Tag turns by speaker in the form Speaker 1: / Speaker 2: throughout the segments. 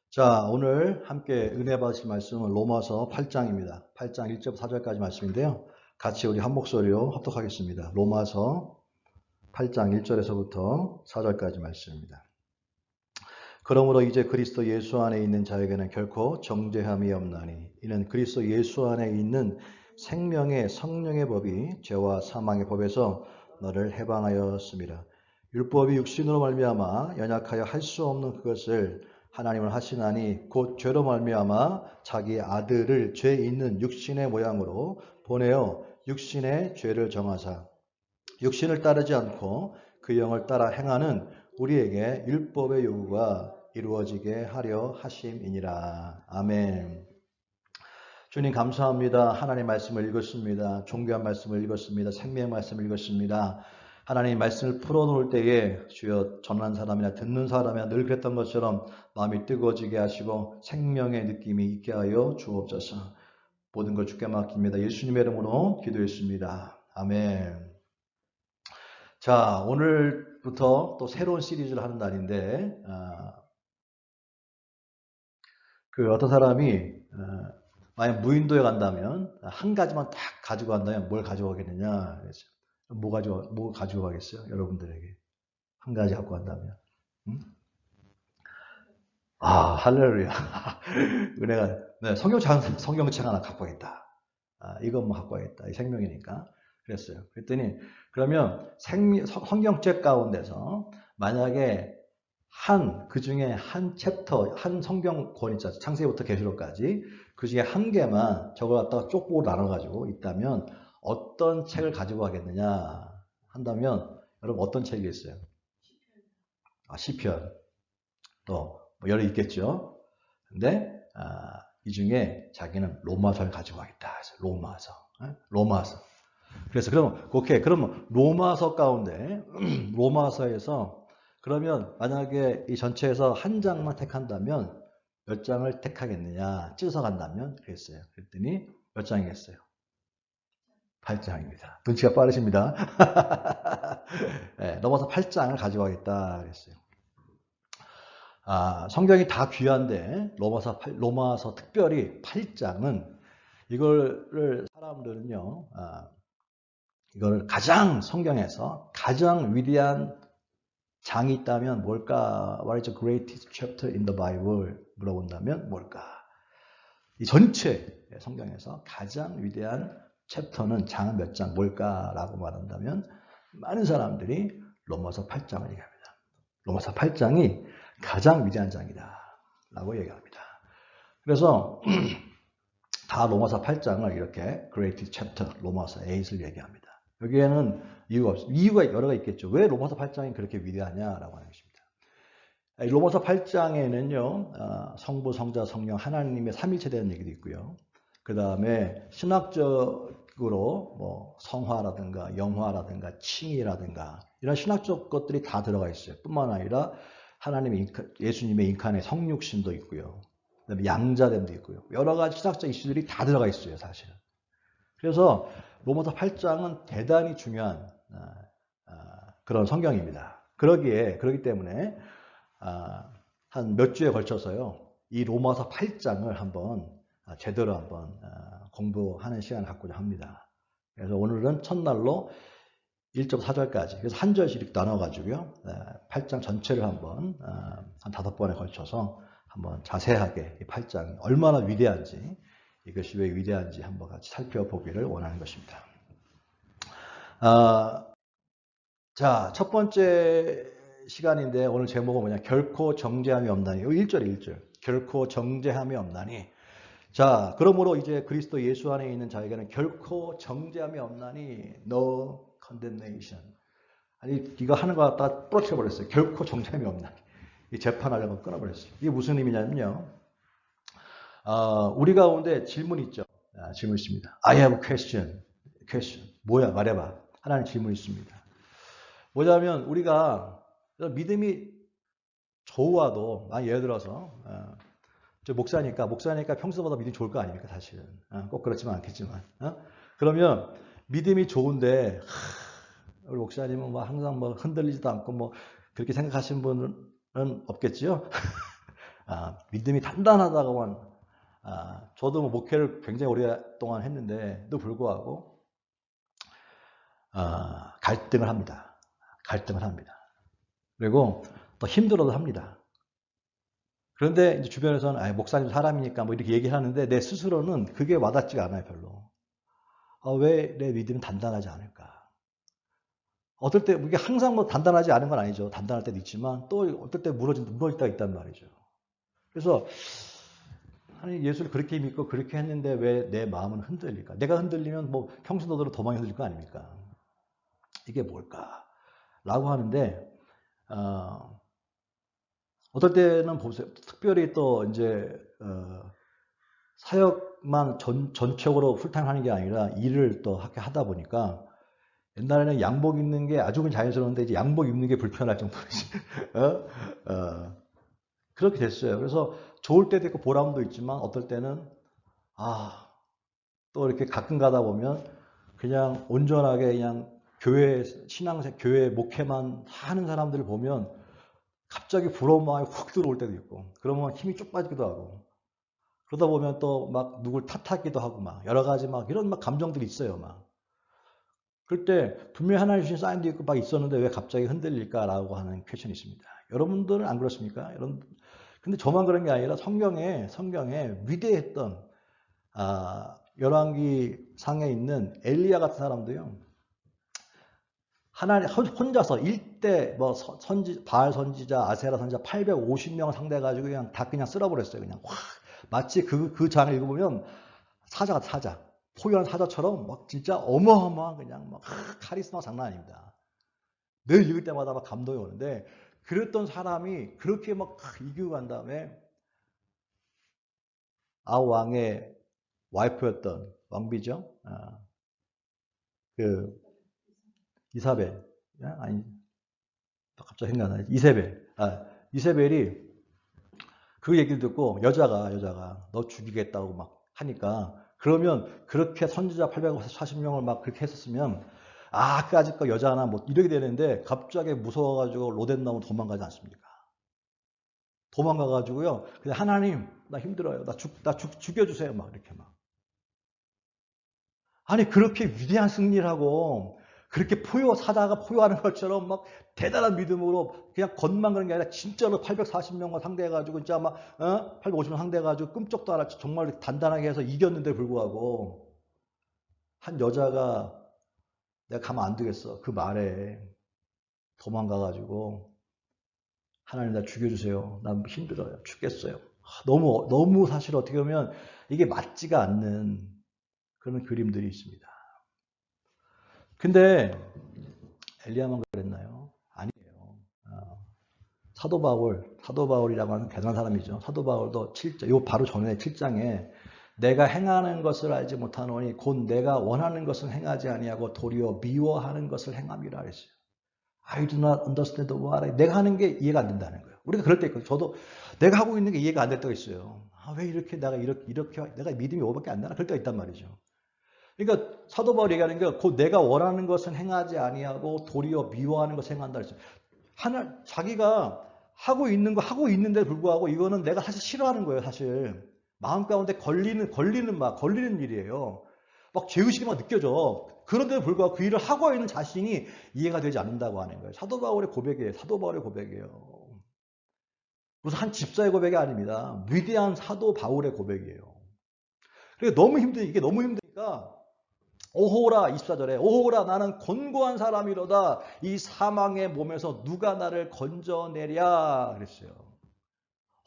Speaker 1: 자, 오늘 함께 은혜 받으실 말씀은 로마서 8장입니다. 8장 1절 4절까지 말씀인데요. 같이 우리 한 목소리로 합독하겠습니다. 로마서 8장 1절에서부터 4절까지 말씀입니다. 그러므로 이제 그리스도 예수 안에 있는 자에게는 결코 정죄함이 없나니 이는 그리스도 예수 안에 있는 생명의 성령의 법이 죄와 사망의 법에서 너를 해방하였습니다. 율법이 육신으로 말미암아 연약하여 할 수 없는 그것을 하나님을 하시나니 곧 죄로 말미암아 자기 아들을 죄 있는 육신의 모양으로 보내어 육신의 죄를 정하사 육신을 따르지 않고 그 영을 따라 행하는 우리에게 율법의 요구가 이루어지게 하려 하심이니라. 아멘. 주님 감사합니다. 하나님 말씀을 읽었습니다. 존귀한 말씀을 읽었습니다. 생명의 말씀을 읽었습니다. 하나님 말씀을 풀어놓을 때에 주여 전하는 사람이나 듣는 사람이나 늘 그랬던 것처럼 마음이 뜨거워지게 하시고 생명의 느낌이 있게 하여 주옵소서. 모든 걸 주께 맡깁니다. 예수님의 이름으로 기도했습니다. 아멘. 자, 오늘부터 또 새로운 시리즈를 하는 날인데 어떤 사람이 만약 무인도에 간다면 한 가지만 딱 가지고 간다면 뭘 가져가겠느냐 그랬죠. 뭐 가지고 가겠어요? 여러분들에게 한 가지 갖고 간다면 응? 할렐루야. 은혜가 네, 성경책 하나 갖고 가겠다. 이것만 갖고 가겠다. 이 생명이니까 그랬어요. 그랬더니 그러면 성경책 가운데서 만약에 그 중에 한 챕터, 한 성경권 있잖아요. 창세기부터 계시록까지 그 중에 한 개만 저걸 갖다가 쪽보로 나눠가지고 있다면 어떤 책을 가지고 가겠느냐 한다면 여러분 어떤 책이 있어요? 시편. 또 뭐 여러 있겠죠. 근데 이 중에 자기는 로마서를 가지고 가겠다. 로마서. 로마서. 그래서 그러면 로마서 가운데 로마서에서 그러면 만약에 이 전체에서 한 장만 택한다면 몇 장을 택하겠느냐 찢어서 간다면 그랬어요. 그랬더니 몇 장이겠어요? 8장입니다. 눈치가 빠르십니다. 네, 넘어서 8장을 가져가겠다 그랬어요. 성경이 다 귀한데 로마서 특별히 8장은 이거를 사람들은요 이걸 성경에서 가장 위대한 장이 있다면 뭘까? What is the greatest chapter in the Bible? 물어본다면 뭘까? 이 전체 성경에서 가장 위대한 챕터는 장은 몇 장 뭘까라고 말한다면 많은 사람들이 로마서 8장을 얘기합니다. 로마서 8장이 가장 위대한 장이다 라고 얘기합니다. 그래서 다 로마서 8장을 이렇게 greatest chapter 로마서 8을 얘기합니다. 여기에는 이유가 여러 가지 있겠죠. 왜 로마서 8장이 그렇게 위대하냐라고 하는 것입니다. 로마서 8장에는요, 성부, 성자, 성령, 하나님의 삼위일체에 대한 얘기도 있고요. 그 다음에 신학적으로 뭐 성화라든가 영화라든가 칭의라든가 이런 신학적 것들이 다 들어가 있어요. 뿐만 아니라 예수님의 인칸의 성육신도 있고요. 그다음에 양자됨도 있고요. 여러 가지 신학적 이슈들이 다 들어가 있어요, 사실은. 그래서 로마서 8장은 대단히 중요한 그런 성경입니다. 그러기 때문에 한 몇 주에 걸쳐서요. 이 로마서 8장을 제대로 한번 공부하는 시간을 갖고자 합니다. 그래서 오늘은 첫날로 1절 4절까지 그래서 한 절씩 이렇게 나눠가지고요. 8장 전체를 한 5번에 걸쳐서 한번 자세하게 이 8장이 얼마나 위대한지 이것이 왜 위대한지 한번 같이 살펴보기를 원하는 것입니다. 자, 첫 번째 시간인데 오늘 제목은 뭐냐? 결코 정죄함이 없나니. 1절. 결코 정죄함이 없나니. 자, 그러므로 이제 그리스도 예수 안에 있는 자에게는 결코 정죄함이 없나니. No condemnation. 아니, 이거 하는 거 갖다가 부러뜨려버렸어요. 결코 정죄함이 없나니. 이 재판하려고 끊어버렸어요. 이게 무슨 의미냐면요. 우리 가운데 질문 있죠. 질문 있습니다. I have a question. 뭐야? 말해봐. 하나님 질문 있습니다. 뭐냐면 우리가 믿음이 좋아도 예를 들어서 저 목사니까 평소보다 믿음이 좋을 거 아닙니까 사실은. 꼭 그렇지만 않겠지만 그러면 믿음이 좋은데 우리 목사님은 항상 흔들리지도 않고 그렇게 생각하시는 분은 없겠지요. 믿음이 단단하다고만, 저도 뭐 목회를 굉장히 오랫동안 했는데도 불구하고 갈등을 합니다. 갈등을 합니다. 그리고 또 힘들어도 합니다. 그런데 이제 주변에서는 목사님 사람이니까 뭐 이렇게 얘기를 하는데 내 스스로는 그게 와닿지가 않아요, 별로. 왜 내 믿음이 단단하지 않을까? 어떨 때 이게 항상 뭐 단단하지 않은 건 아니죠. 단단할 때도 있지만 또 어떨 때 무너질 때가 있단 말이죠. 그래서 아니 예수를 그렇게 믿고 그렇게 했는데 왜 내 마음은 흔들릴까? 내가 흔들리면 뭐 평신도들은 더 많이 흔들릴 거 아닙니까? 이게 뭘까? 라고 하는데 어떨 때는 보세요. 특별히 또 이제 사역만 전적으로 풀타임 하는 게 아니라 일을 또 하다 보니까 옛날에는 양복 입는 게 아주 자연스러운데 이제 양복 입는 게 불편할 정도로 그렇게 됐어요. 그래서 좋을 때도 있고 보람도 있지만 어떨 때는 또 이렇게 가끔 가다 보면 그냥 온전하게 그냥 교회 교회 목회만 하는 사람들을 보면 갑자기 부러운 마음이 훅 들어올 때도 있고 그러면 힘이 쭉 빠지기도 하고 그러다 보면 또 막 누굴 탓하기도 하고 막 여러 가지 막 이런 막 감정들이 있어요. 막 그럴 때 분명히 하나님 주신 사인도 있고 막 있었는데 왜 갑자기 흔들릴까라고 하는 퀘션이 있습니다. 여러분들은 안 그렇습니까? 근데 저만 그런 게 아니라 성경에 위대했던 열왕기 상에 있는 엘리야 같은 사람도요. 하나님 혼자서 일대 뭐 바알 선지자, 아세라 선지자 850명을 상대해 가지고 그냥 다 그냥 쓸어버렸어요. 그냥 확 마치 그 장을 읽어보면 사자. 포효한 사자처럼 막 진짜 어마어마한 그냥 막 카리스마 장난 아닙니다. 늘 읽을 때마다 막 감동이 오는데 그랬던 사람이 그렇게 막 이기고 간 다음에 왕의 와이프였던 왕비죠. 그 이사벨 아니 갑자기 생각나네. 이세벨이 그 얘기를 듣고 여자가 너 죽이겠다고 막 하니까 그러면 그렇게 선지자 840명을 막 그렇게 했었으면 그까짓 거 여자 하나 뭐 이렇게 되는데 갑자기 무서워가지고 로덴 나무 도망가지 않습니까? 도망가가지고요. 그냥 하나님 나 힘들어요. 나 죽여주세요. 막 이렇게 막. 아니 그렇게 위대한 승리를 하고 그렇게 사자가 포효하는 것처럼 막 대단한 믿음으로 그냥 겉만 그런 게 아니라 진짜로 840명과 상대해가지고 진짜 막 850명 상대해가지고 끔찍도 안 하고 정말 단단하게 해서 이겼는데 불구하고 한 여자가 내가 가면 안 되겠어 그 말에 도망가가지고 하나님 나 죽여주세요. 난 힘들어요. 죽겠어요. 너무 사실 어떻게 보면 이게 맞지가 않는 그런 그림들이 있습니다. 근데 엘리야만 그랬나요? 아니에요. 사도 바울이라고 하는 대단한 사람이죠. 사도 바울도 7장, 요 바로 전에 7장에 내가 행하는 것을 알지 못하노니 곧 내가 원하는 것을 행하지 아니하고 도리어 미워하는 것을 행함이라 그랬어요. I do not understand what 내가 하는 게 이해가 안 된다는 거예요. 우리가 그럴 때 있거든요. 저도 내가 하고 있는 게 이해가 안 될 때가 있어요. 왜 이렇게 내가 내가 믿음이 5밖에 안 되나? 그럴 때가 있단 말이죠. 그러니까 사도 바울이 얘기하는 게 곧 내가 원하는 것은 행하지 아니하고 도리어 미워하는 것을 행한다 그랬어요. 자기가 하고 있는 거 하고 있는데 불구하고 이거는 내가 사실 싫어하는 거예요, 사실. 마음 가운데 걸리는 일이에요. 막 죄의식이 막 느껴져. 그런데도 불구하고 그 일을 하고 있는 자신이 이해가 되지 않는다고 하는 거예요. 사도 바울의 고백이에요. 무슨 한 집사의 고백이 아닙니다. 위대한 사도 바울의 고백이에요. 그러니까 이게 너무 힘드니까 오호라 24절에 오호라 나는 곤고한 사람이로다 이 사망의 몸에서 누가 나를 건져내랴 그랬어요.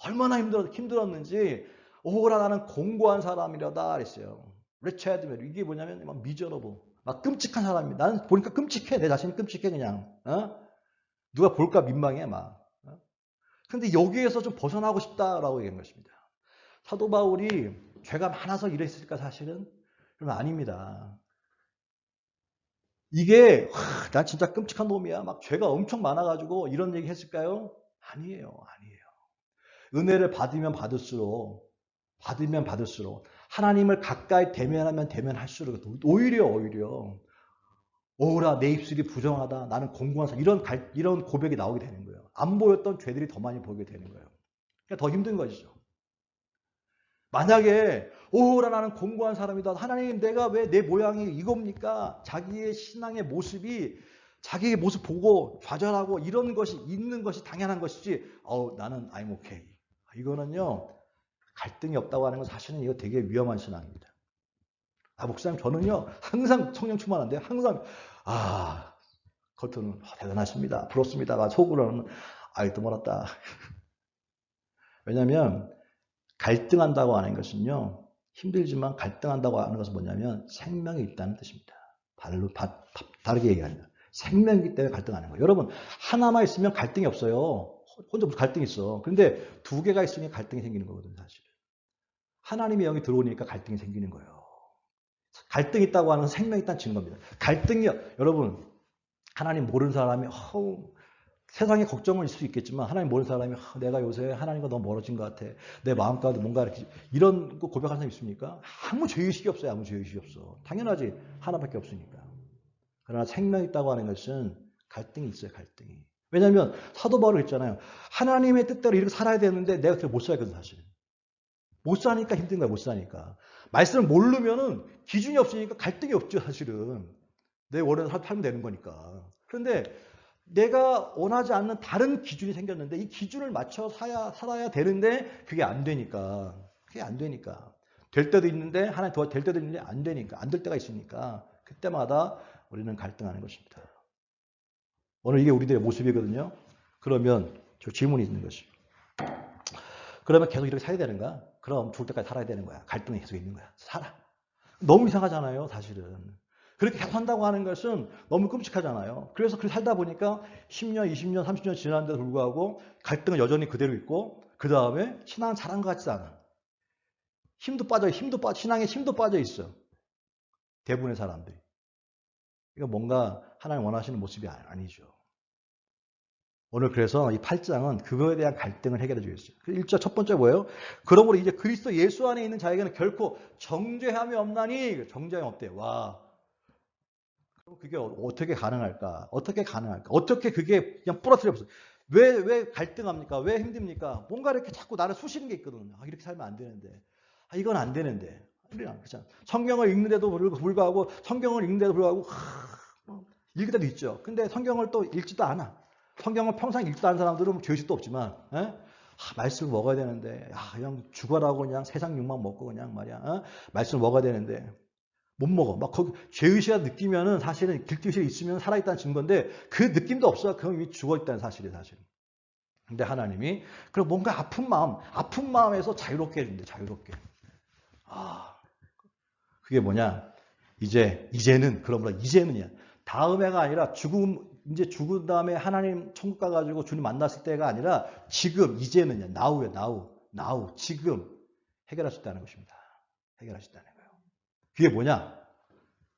Speaker 1: 얼마나 힘들었는지 오호라 나는 곤고한 사람이로다 그랬어요. 리차드 이게 뭐냐면 막 미저러블 막 끔찍한 사람입니다. 나는 보니까 끔찍해. 내 자신이 끔찍해 그냥. 누가 볼까 민망해 막. 근데 여기에서 좀 벗어나고 싶다라고 얘기한 것입니다. 사도 바울이 죄가 많아서 이랬을까 사실은? 그럼 아닙니다. 이게 난 진짜 끔찍한 놈이야. 막 죄가 엄청 많아가지고 이런 얘기 했을까요? 아니에요. 은혜를 받으면 받을수록 하나님을 가까이 대면하면 대면할수록 오히려 오라 내 입술이 부정하다. 나는 공고한 사람 이런 고백이 나오게 되는 거예요. 안 보였던 죄들이 더 많이 보이게 되는 거예요. 그러니까 더 힘든 것이죠. 만약에 나는 공고한 사람이다. 하나님 내가 왜 내 모양이 이겁니까? 자기의 신앙의 모습이 자기의 모습 보고 좌절하고 이런 것이 있는 것이 당연한 것이지 나는 I'm okay. 이거는요. 갈등이 없다고 하는 건 사실은 이거 되게 위험한 신앙입니다. 목사님 저는요. 항상 성령 충만한데 항상 겉으로는 대단하십니다. 부럽습니다가 속으로는 또 멀었다. 왜냐하면 갈등한다고 하는 것은요. 힘들지만 갈등한다고 하는 것은 뭐냐면 생명이 있다는 뜻입니다. 다르게 얘기합니다. 생명이기 때문에 갈등하는 거예요. 여러분 하나만 있으면 갈등이 없어요. 혼자 무슨 갈등이 있어. 그런데 두 개가 있으니 갈등이 생기는 거거든요. 사실. 하나님의 영이 들어오니까 갈등이 생기는 거예요. 갈등이 있다고 하는 건 생명이 있다는 증거입니다. 갈등이요. 여러분 하나님 모르는 사람이 세상에 걱정은 있을 수 있겠지만 하나님 모르는 사람이 내가 요새 하나님과 너무 멀어진 것 같아. 내 마음 가운데 뭔가 이렇게 이런 거 고백하는 사람이 있습니까? 아무 죄의식이 없어요. 아무 죄의식이 없어. 당연하지. 하나밖에 없으니까. 그러나 생명이 있다고 하는 것은 갈등이 있어요. 갈등이. 왜냐하면 사도 바울이 했잖아요. 하나님의 뜻대로 이렇게 살아야 되는데 내가 그렇게 못 살거든 사실은. 못 사니까 힘든 거야. 못 사니까. 말씀을 모르면은 기준이 없으니까 갈등이 없죠. 사실은. 내 원하는 대로 살면 되는 거니까. 그런데 내가 원하지 않는 다른 기준이 생겼는데 이 기준을 맞춰 살아야 되는데 그게 안 되니까. 될 때도 있는데 하나님 될 때도 있는데 안 되니까. 안 될 때가 있으니까 그때마다 우리는 갈등하는 것입니다. 오늘 이게 우리들의 모습이거든요. 그러면 저 질문이 있는 것이. 그러면 계속 이렇게 살아야 되는가? 그럼 죽을 때까지 살아야 되는 거야. 갈등이 계속 있는 거야. 살아. 너무 이상하잖아요. 사실은. 그렇게 계속 한다고 하는 것은 너무 끔찍하잖아요. 그래서 그렇게 살다 보니까 10년, 20년, 30년 지났는데도 불구하고 갈등은 여전히 그대로 있고 그 다음에 신앙은 잘한 것 같지도 않아. 신앙에 힘도 빠져 있어. 대부분의 사람들이. 이거 뭔가 하나님 원하시는 모습이 아니죠. 오늘 그래서 이 8장은 그거에 대한 갈등을 해결해 주겠어요. 1절 첫 번째 뭐예요? 그러므로 이제 그리스도 예수 안에 있는 자에게는 결코 정죄함이 없나니. 정죄함이 없대요. 와. 그게 어떻게 가능할까? 어떻게 그게 그냥 부러뜨려 버렸어요. 왜 갈등합니까? 왜 힘듭니까? 뭔가 이렇게 자꾸 나를 쑤시는 게 있거든요. 이렇게 살면 안 되는데. 이건 안 되는데. 그렇잖아. 성경을 읽는데도 불구하고 읽을 때도 있죠. 근데 성경을 또 읽지도 않아. 성경을 평생 읽지도 않은 사람들은 죄의식도 없지만 말씀을 먹어야 되는데 그냥 죽어라고 그냥 세상 욕만 먹고 그냥 말이야. 말씀을 먹어야 되는데 못 먹어. 막 거기 죄의식을 느끼면은 사실은 길티의식이 있으면 살아있다는 증거인데 그 느낌도 없어. 그럼 이미 죽어있다는 사실이 사실. 근데 하나님이 그럼 뭔가 아픈 마음에서 자유롭게 해준대. 자유롭게. 그게 뭐냐? 이제는이야. 다음에가 아니라 이제 죽은 다음에 하나님 천국 가가지고 주님 만났을 때가 아니라 지금, 이제는이야. now, 지금 해결할 수 있다는 것입니다. 해결할 수 있다는 거예요. 그게 뭐냐?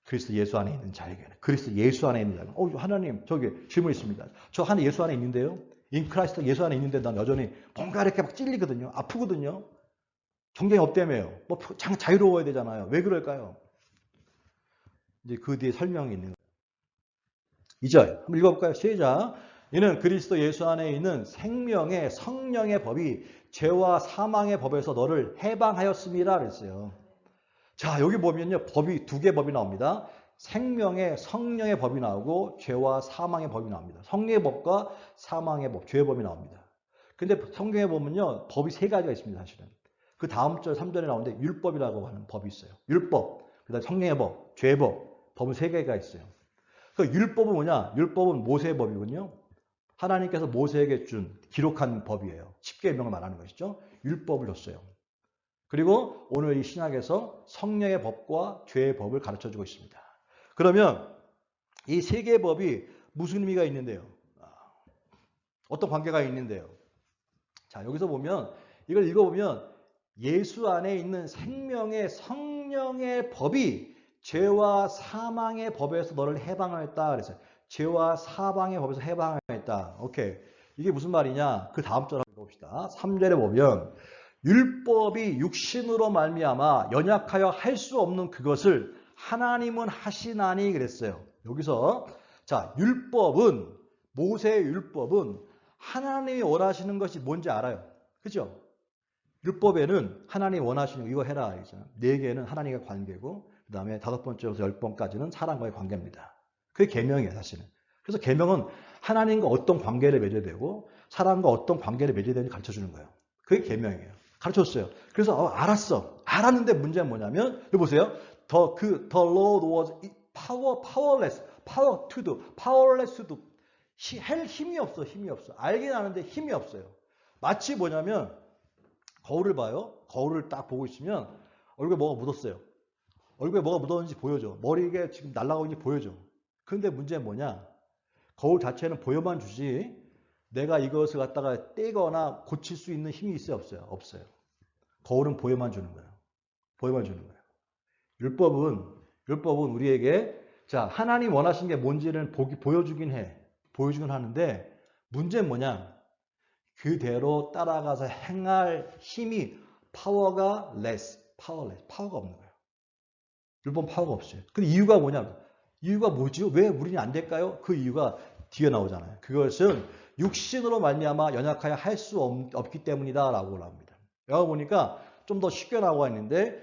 Speaker 1: 그리스도 예수 안에 있는 자에게는. 그리스도 예수 안에 있는 자에게는. 하나님, 저기 질문 있습니다. 저 하나님 예수 안에 있는데요. 인 크라이스트 예수 안에 있는데 난 여전히 뭔가 이렇게 막 찔리거든요. 아프거든요. 정경이 없다며요. 자유로워야 되잖아요. 왜 그럴까요? 이제 그 뒤에 설명이 있는 거예요. 2절 한번 읽어볼까요? 시작. 이는 그리스도 예수 안에 있는 생명의 성령의 법이 죄와 사망의 법에서 너를 해방하였음이라 그랬어요. 자, 여기 보면요. 법이 두 개 법이 나옵니다. 생명의 성령의 법이 나오고 죄와 사망의 법이 나옵니다. 성령의 법과 사망의 법, 죄의 법이 나옵니다. 근데 성경에 보면요. 법이 세 가지가 있습니다. 사실은. 그 다음 절 3절에 나오는데 율법이라고 하는 법이 있어요. 율법, 그다음에 성령의 법, 죄의 법, 법은 세 개가 있어요. 그 율법은 뭐냐? 율법은 모세의 법이군요. 하나님께서 모세에게 기록한 법이에요. 10계명을 말하는 것이죠. 율법을 줬어요. 그리고 오늘 이 신약에서 성령의 법과 죄의 법을 가르쳐주고 있습니다. 그러면 이 세 개의 법이 무슨 의미가 있는데요? 어떤 관계가 있는데요? 자, 여기서 보면 이걸 읽어보면 예수 안에 있는 생명의 성령의 법이 죄와 사망의 법에서 너를 해방하였다 그랬어요. 죄와 사망의 법에서 해방하였다. 오케이. 이게 무슨 말이냐? 그 다음 절 한번 봅시다. 3절에 보면 율법이 육신으로 말미암아 연약하여 할 수 없는 그것을 하나님은 하시나니 그랬어요. 여기서 자, 모세의 율법은 하나님이 원하시는 것이 뭔지 알아요. 그죠? 율법에는 하나님 원하시는 이거 해라. 이잖아. 4개는 하나님과 관계고 그 다음에 5번째부터 10번까지는 사람과의 관계입니다. 그게 계명이에요, 사실은. 그래서 계명은 하나님과 어떤 관계를 맺어야 되고 사람과 어떤 관계를 맺어야 되는지 가르쳐주는 거예요. 그게 계명이에요. 가르쳤어요. 그래서 알았어. 알았는데 문제는 뭐냐면 여기 보세요. The Lord was powerless, power to do, powerless to do. 할 힘이 없어, 힘이 없어. 알긴 아는데 힘이 없어요. 마치 뭐냐면 거울을 봐요. 거울을 딱 보고 있으면 얼굴에 뭐가 묻었어요. 얼굴에 뭐가 묻었는지 보여줘. 머리가 지금 날아가고 있는지 보여줘. 그런데 문제는 뭐냐? 거울 자체는 보여만 주지 내가 이것을 갖다가 떼거나 고칠 수 있는 힘이 있어요? 없어요? 없어요. 거울은 보여만 주는 거예요. 보여만 주는 거예요. 율법은 우리에게 자 하나님 원하신 게 뭔지를 보여주긴 해. 보여주긴 하는데 문제는 뭐냐? 그대로 따라가서 행할 힘이 파워가 파워가 없는 거예요. 율법 파워가 없어요. 근데 이유가 뭐냐? 이유가 뭐지요? 왜 우리는 안 될까요? 그 이유가 뒤에 나오잖아요. 그것은 육신으로 말미암아 연약하여 할 수 없기 때문이다라고 합니다. 여기 보니까 좀 더 쉽게 나와 있는데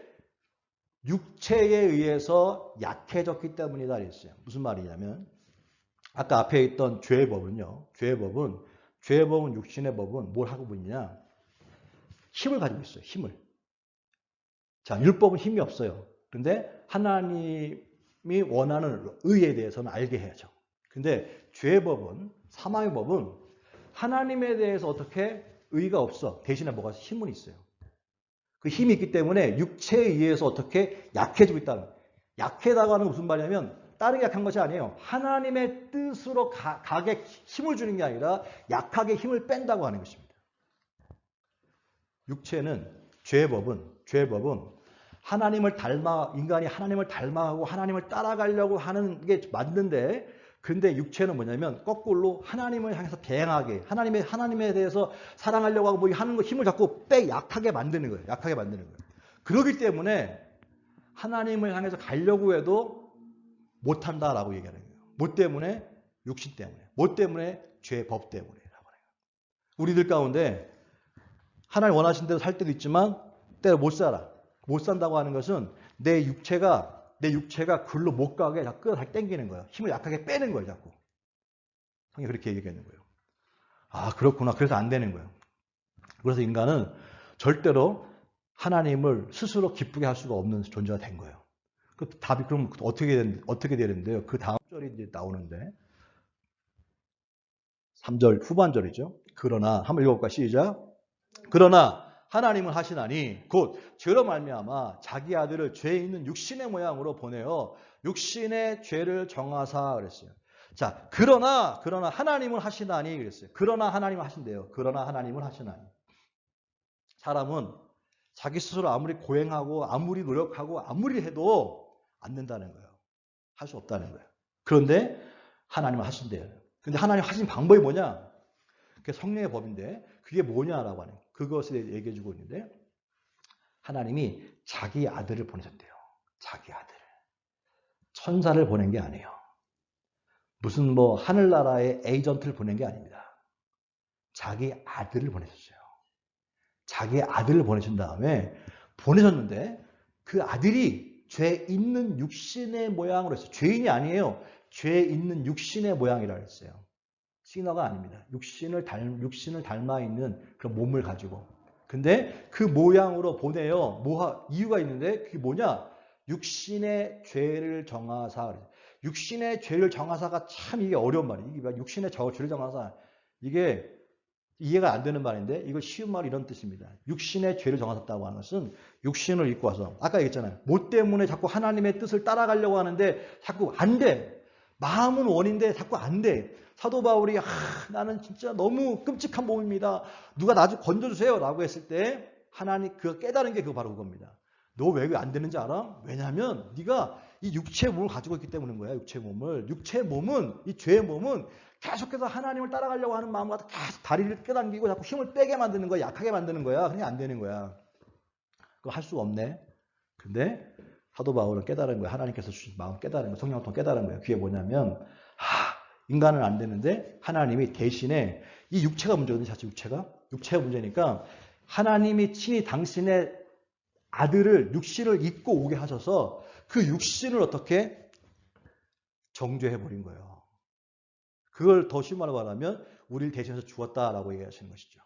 Speaker 1: 육체에 의해서 약해졌기 때문이다 그랬어요. 무슨 말이냐면 아까 앞에 있던 죄의 법은요. 죄의 법은 육신의 법은 뭘 하고 있느냐? 힘을 가지고 있어요. 힘을. 자, 율법은 힘이 없어요. 근데 하나님이 원하는 의에 대해서는 알게 해야죠. 근데 죄의 법은 사망의 법은 하나님에 대해서 어떻게 의가 없어. 대신에 뭐가 힘은 있어요. 그 힘이 있기 때문에 육체에 의해서 어떻게 약해지고 있다는 거예요. 약해다고 하는 건 무슨 말이냐면 다른 게 약한 것이 아니에요. 하나님의 뜻으로 가게 힘을 주는 게 아니라 약하게 힘을 뺀다고 하는 것입니다. 육체는 죄의 법은 하나님을 인간이 하나님을 닮아가고 하나님을 따라가려고 하는 게 맞는데 근데 육체는 뭐냐면 거꾸로 하나님을 향해서 대항하게 하나님에 대해서 사랑하려고 하고 뭐 하는 거 힘을 자꾸 약하게 만드는 거예요. 약하게 만드는 거예요. 그렇기 때문에 하나님을 향해서 가려고 해도 못한다라고 얘기하는 거예요. 뭐 때문에? 육신 때문에. 뭐 때문에? 죄 법 때문에. 우리들 가운데 하나님 원하신 대로 살 때도 있지만 때로 못 살아. 못 산다고 하는 것은 내 육체가 글로 못 가게 자꾸 땡기는 거예요. 힘을 약하게 빼는 거예요. 자꾸. 성경이 그렇게 얘기하는 거예요. 아 그렇구나. 그래서 안 되는 거예요. 그래서 인간은 절대로 하나님을 스스로 기쁘게 할 수가 없는 존재가 된 거예요. 그 답이 그럼 어떻게 되는데요? 그 다음 절이 이제 나오는데 3절 후반절이죠. 그러나 한번 읽어볼까 시작. 그러나 하나님은 하시나니 곧 죄로 말미암아 자기 아들을 죄 있는 육신의 모양으로 보내어 육신의 죄를 정하사 그랬어요. 자, 그러나 하나님은 하시나니 그랬어요. 그러나 하나님은 하신대요. 그러나 하나님은 하시나니. 사람은 자기 스스로 아무리 고행하고 아무리 노력하고 아무리 해도 안 된다는 거예요. 할 수 없다는 거예요. 그런데 하나님은 하신대요. 근데 하나님 하신 방법이 뭐냐? 그게 성령의 법인데 그게 뭐냐라고 하는 그것을 얘기해 주고 있는데 하나님이 자기 아들을 보내셨대요. 자기 아들. 천사를 보낸 게 아니에요. 무슨 뭐 하늘나라의 에이전트를 보낸 게 아닙니다. 자기 아들을 보내셨어요. 자기 아들을 보내신 다음에 보내셨는데 그 아들이 죄 있는 육신의 모양으로 했어요. 죄인이 아니에요. 죄 있는 육신의 모양이라 했어요. 시너가 아닙니다. 육신을 닮아 있는 그런 몸을 가지고. 근데 그 모양으로 보내요. 이유가 있는데 그게 뭐냐? 육신의 죄를 정하사. 육신의 죄를 정하사가 참 이게 어려운 말이에요. 이게 육신의 죄를 정하사. 이게 이해가 안 되는 말인데 이거 쉬운 말 이런 뜻입니다. 육신의 죄를 정하셨다고 하는 것은 육신을 입고 와서 아까 얘기했잖아요. 뭐 때문에 자꾸 하나님의 뜻을 따라가려고 하는데 자꾸 안 돼. 마음은 원인데 자꾸 안 돼. 사도 바울이 나는 진짜 너무 끔찍한 몸입니다. 누가 나 좀 건져주세요 라고 했을 때 하나님 그거 깨달은 게 그거 바로 그겁니다. 너 왜 안 되는지 알아? 왜냐하면 네가 이 육체의 몸을 가지고 있기 때문인 거야. 육체의 몸은 이 죄의 몸은 계속해서 하나님을 따라가려고 하는 마음과 계속 다리를 끌어당기고 자꾸 힘을 빼게 만드는 거야. 약하게 만드는 거야. 그냥 안 되는 거야. 그거 할 수가 없네. 근데 사도 바울은 깨달은 거예요. 하나님께서 주신 마음 깨달은 거예요. 성령을 통해 깨달은 거예요. 그게 뭐냐면 인간은 안 되는데 하나님이 대신에 이 육체가 문제거든요. 자체 육체가 문제니까 하나님이 친히 당신의 아들을 육신을 입고 오게 하셔서 그 육신을 어떻게 정죄해버린 거예요. 그걸 더 쉬운 말로 말하면 우리를 대신해서 죽었다라고 얘기하시는 것이죠.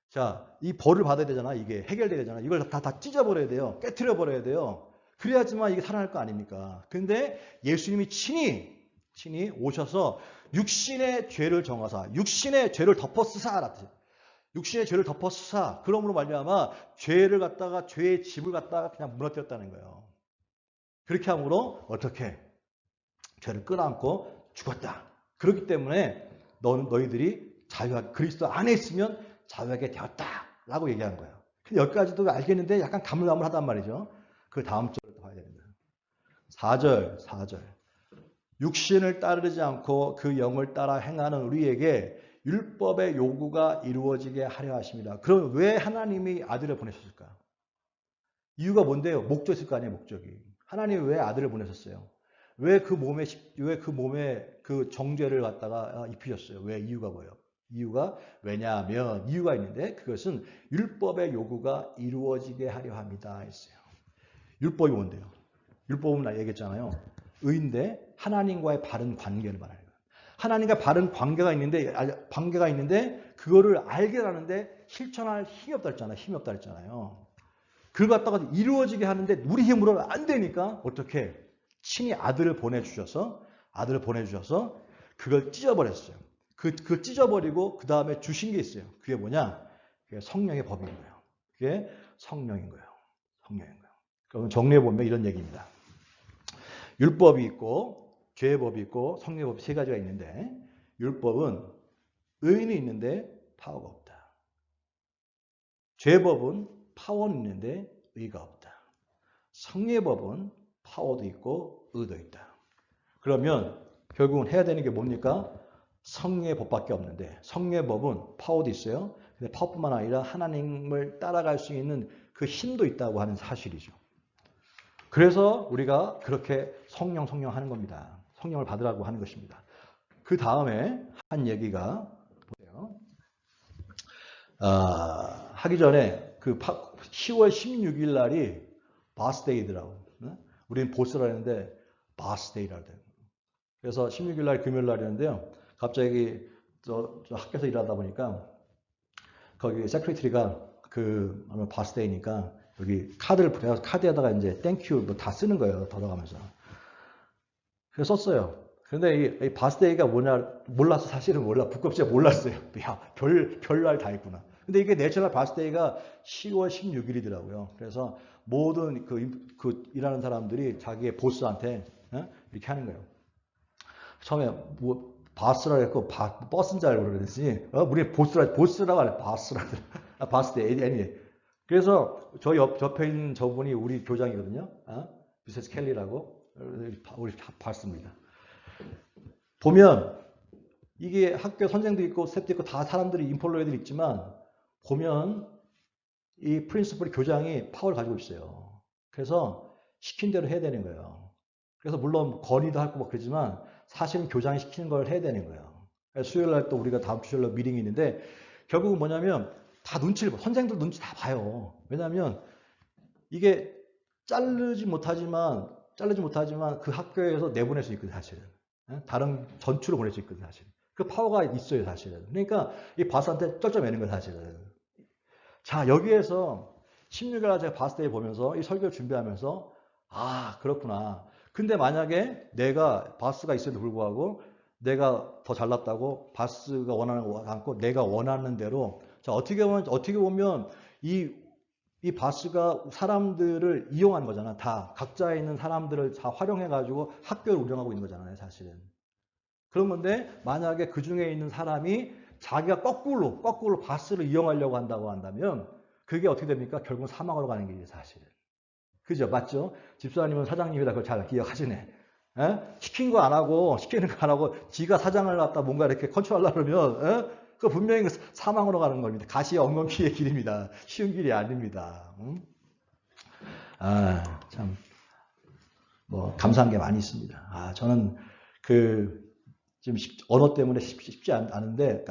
Speaker 1: 자, 이 벌을 받아야 되잖아. 이게 해결돼야 되잖아. 이걸 다 찢어버려야 돼요. 깨트려버려야 돼요. 그래야지만 이게 살아날 거 아닙니까? 근데 예수님이 친히 오셔서 육신의 죄를 정하사, 육신의 죄를 덮어쓰사, 육신의 죄를 덮어쓰사, 그러므로 말미암아 죄를 갖다가 죄의 집을 갖다가 그냥 무너뜨렸다는 거예요. 그렇게 함으로 어떻게 죄를 끌어안고 죽었다. 그렇기 때문에 너희들이 그리스도 안에 있으면 자유하게 되었다라고 얘기한 거예요. 근데 여기까지도 알겠는데 약간 가물가물하단 말이죠. 그 다음 절을 봐야 됩니다. 4절. 육신을 따르지 않고 그 영을 따라 행하는 우리에게 율법의 요구가 이루어지게 하려 하십니다. 그럼 왜 하나님이 아들을 보내셨을까? 이유가 뭔데요? 목적이 있을 거 아니에요, 목적이. 하나님이 왜 아들을 보내셨어요? 왜 그 몸에 그 정죄를 갖다가 입히셨어요? 왜? 이유가 뭐예요? 이유가 왜냐하면 이유가 있는데 그것은 율법의 요구가 이루어지게 하려 합니다 했어요. 율법이 뭔데요? 율법은 나 얘기했잖아요. 의인데 하나님과의 바른 관계를 말하는 거예요. 하나님과 바른 관계가 있는데 그거를 알게 하는데 실천할 힘이 없다 했잖아요. 힘이 없다 했잖아요. 그걸 갖다가 이루어지게 하는데 우리 힘으로는 안 되니까 어떻게 친히 아들을 보내주셔서 그걸 찢어버렸어요. 그걸 찢어버리고 그 다음에 주신 게 있어요. 그게 뭐냐? 그게 성령의 법인 거예요. 그게 성령인 거예요. 그럼 정리해 보면 이런 얘기입니다. 율법이 있고 죄의 법이 있고 성령의 법이 세 가지가 있는데 율법은 의인이 있는데 파워가 없다. 죄의 법은 파워는 있는데 의가 없다. 성령의 법은 파워도 있고 의도 있다. 그러면 결국은 해야 되는 게 뭡니까? 성령의 법밖에 없는데 성령의 법은 파워도 있어요. 근데 파워뿐만 아니라 하나님을 따라갈 수 있는 그 힘도 있다고 하는 사실이죠. 그래서 우리가 그렇게 성령 하는 겁니다. 성령을 받으라고 하는 것입니다. 그 다음에 한 얘기가 보세요. 하기 전에 그 10월 16일 날이 바스데이더라고. 우리는 보스라 했는데 바스데이라고 돼요. 그래서 16일 날 금요일 날이었는데요. 갑자기 저 학교에서 일하다 보니까 거기 세크리터리가 아마 바스데이니까 여기 카드를 보내서 카드에다가 이제 땡큐 뭐 다 쓰는 거예요. 돌아가면서. 그래서 썼어요. 근데 이 바스데이가 뭐냐 몰라서 사실은 부끄럽지가 몰랐어요. 야, 별날 다 있구나. 근데 이게 내셔널 바스데이가 10월 16일이더라고요. 그래서 모든 그 일하는 사람들이 자기의 보스한테 이렇게 하는 거예요. 처음에 뭐 바스라 했고 버스인 줄 알고 그러더니 우리 보스라고 하네. 바스데이 애니. 그래서 저 옆에 있는 저분이 우리 교장이거든요. 미세스 켈리라고 우리 봤습니다. 보면 이게 학교 선생도 있고 셉도 있고 다 사람들이 인폴로이들 있지만 보면 이 프린시플 교장이 파워를 가지고 있어요. 그래서 시킨 대로 해야 되는 거예요. 그래서 물론 건의도 하고 뭐 그러지만 사실은 교장이 시키는 걸 해야 되는 거예요. 수요일 날 또 우리가 다음 주 수요일 날 미팅이 있는데 결국은 뭐냐면 다 눈치를 봐. 선생들 눈치 다 봐요. 왜냐하면 이게 자르지 못하지만 그 학교에서 내보낼 수 있거든 사실은. 다른 전추로 보낼 수 있거든 사실은. 그 파워가 있어요 사실은. 그러니까 이 바스한테 쩔쩔매는 거예요 사실은. 자 여기에서 16일 제가 바스데이 보면서 이 설교를 준비하면서 그렇구나. 근데 만약에 내가 바스가 있음에도 불구하고 내가 더 잘났다고 바스가 원하는 거 않고 내가 원하는 대로 자 어떻게 보면 이 바스가 사람들을 이용하는 거잖아. 다 각자에 있는 사람들을 다 활용해가지고 학교를 운영하고 있는 거잖아요. 사실은. 그런 건데 만약에 그 중에 있는 사람이 자기가 거꾸로 바스를 이용하려고 한다면 그게 어떻게 됩니까? 결국은 사망으로 가는 길이에요. 사실은. 그죠? 맞죠? 집사님은 사장님이라 그걸 잘 기억하시네. 시키는 거 안 하고 지가 사장을 갖다 뭔가 이렇게 컨트롤하려고 그러면 그 분명히 사망으로 가는 겁니다. 가시의 엉겅퀴의 길입니다. 쉬운 길이 아닙니다. 참 뭐 감사한 게 많이 있습니다. 저는 지금 언어 때문에 쉽지 않은데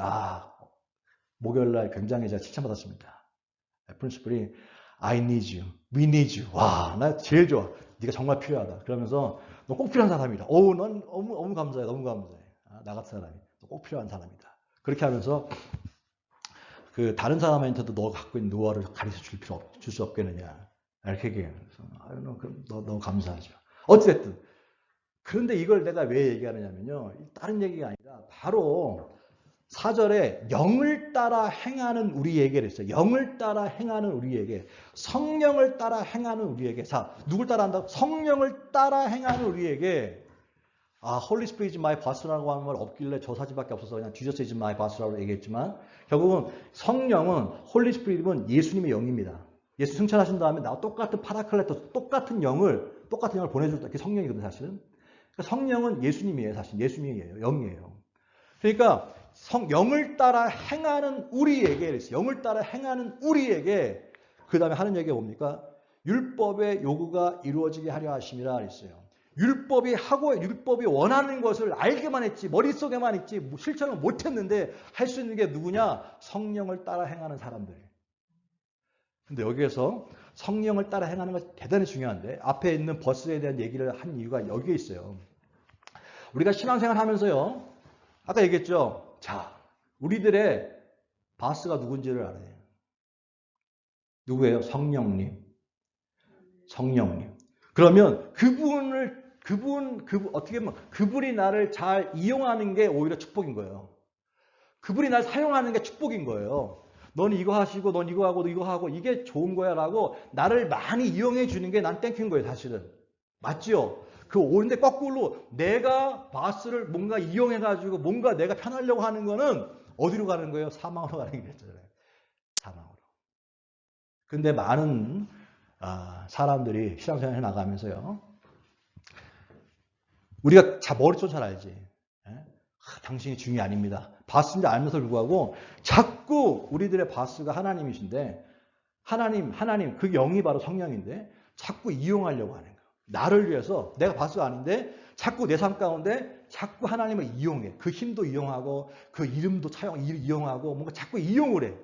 Speaker 1: 목요일 날 굉장히 제가 칭찬받았습니다. 프린시플이 I need you, we need you. 와, 나 제일 좋아. 네가 정말 필요하다. 그러면서 너 꼭 필요한 사람이다. 넌 너무 감사해, 너무 감사해. 나 같은 사람이 너 꼭 필요한 사람이다. 그렇게 하면서 그 다른 사람한테도 너 갖고 있는 노하우를 가르쳐 줄 수 없겠느냐. 이렇게 얘기해요. 너 너무 감사하죠. 어찌됐든. 그런데 이걸 내가 왜 얘기하느냐면요. 다른 얘기가 아니라 바로 4절에 영을 따라 행하는 우리에게 그랬어요. 영을 따라 행하는 우리에게. 성령을 따라 행하는 우리에게. 자, 누굴 따라 한다고? 성령을 따라 행하는 우리에게. Holy Spirit is my boss라고 하는 말 없길래 저 사지밖에 없어서 그냥 Jesus is my boss라고 얘기했지만 결국은 성령은 Holy Spirit은 예수님의 영입니다. 예수 승천하신 다음에 나와 똑같은 파라클레토스, 똑같은 영을 보내줄 때 성령이거든요, 사실은. 그러니까 성령은 예수님이에요, 사실. 예수님이에요, 영이에요. 그러니까 영을 따라 행하는 우리에게, 그랬어요. 영을 따라 행하는 우리에게 그 다음에 하는 얘기가 뭡니까? 율법의 요구가 이루어지게 하려 하심이라 그랬어요. 율법이 원하는 것을 알게만 했지, 머릿속에만 있지, 실천을 못했는데 할 수 있는 게 누구냐? 성령을 따라 행하는 사람들. 근데 여기에서 성령을 따라 행하는 것이 대단히 중요한데 앞에 있는 버스에 대한 얘기를 한 이유가 여기에 있어요. 우리가 신앙생활 하면서요. 아까 얘기했죠. 자, 우리들의 바스가 누군지를 알아요. 누구예요? 성령님. 그러면 어떻게 보면 그분이 나를 잘 이용하는 게 오히려 축복인 거예요. 그분이 나를 사용하는 게 축복인 거예요. 넌 이거 하시고, 넌 이거 하고, 이거 하고, 이게 좋은 거야 라고 나를 많이 이용해 주는 게 난 땡큐인 거예요, 사실은. 맞죠? 오는데 거꾸로 내가 바스를 뭔가 이용해가지고 뭔가 내가 편하려고 하는 거는 어디로 가는 거예요? 사망으로 가는 게 됐잖아요. 사망으로. 근데 많은 사람들이 신앙생활에 나가면서요. 우리가 머릿속으로 잘 알지. 당신이 중이 아닙니다. 바스인지 알면서 불구하고 자꾸 우리들의 바스가 하나님이신데 하나님 그 영이 바로 성령인데 자꾸 이용하려고 하는 거예요. 나를 위해서 내가 바스가 아닌데 자꾸 내 삶 가운데 자꾸 하나님을 이용해. 그 힘도 이용하고 그 이름도 이용하고 뭔가 자꾸 이용을 해.